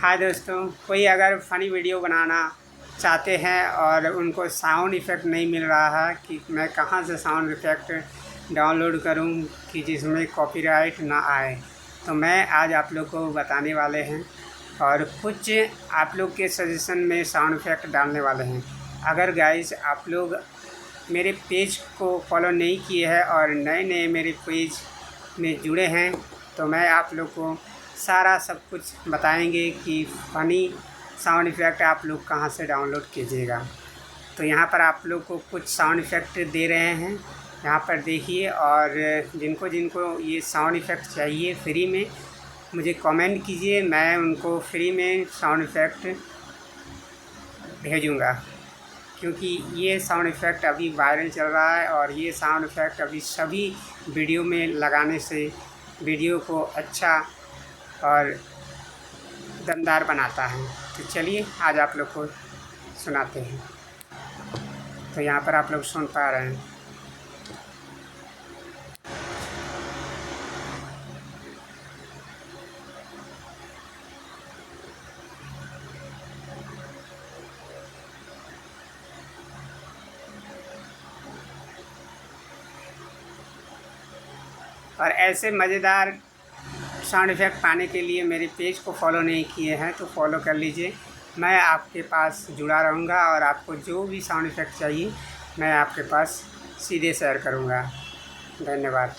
हाय दोस्तों, कोई अगर फ़नी वीडियो बनाना चाहते हैं और उनको साउंड इफ़ेक्ट नहीं मिल रहा है कि मैं कहाँ से साउंड इफ़ेक्ट डाउनलोड करूं कि जिसमें कॉपीराइट ना आए, तो मैं आज आप लोग को बताने वाले हैं और कुछ आप लोग के सजेशन में साउंड इफ़ेक्ट डालने वाले हैं। अगर गाइस आप लोग मेरे पेज को फॉलो नहीं किए हैं और नए नए मेरे पेज में जुड़े हैं तो मैं आप लोग को सारा सब कुछ बताएंगे कि फ़नी साउंड इफ़ेक्ट आप लोग कहाँ से डाउनलोड कीजिएगा। तो यहाँ पर आप लोग को कुछ साउंड इफ़ेक्ट दे रहे हैं, यहाँ पर देखिए। और जिनको जिनको ये साउंड इफ़ेक्ट चाहिए फ्री में मुझे कमेंट कीजिए, मैं उनको फ्री में साउंड इफ़ेक्ट भेजूँगा, क्योंकि ये साउंड इफ़ेक्ट अभी वायरल चल रहा है और ये साउंड इफ़ेक्ट अभी सभी वीडियो में लगाने से वीडियो को अच्छा और दमदार बनाता है। तो चलिए आज आप लोग को सुनाते हैं। तो यहाँ पर आप लोग सुन पा रहे हैं। और ऐसे मज़ेदार साउंड इफ़ेक्ट पाने के लिए मेरे पेज को फॉलो नहीं किए हैं तो फॉलो कर लीजिए। मैं आपके पास जुड़ा रहूँगा और आपको जो भी साउंड इफ़ेक्ट चाहिए मैं आपके पास सीधे शेयर करूँगा। धन्यवाद।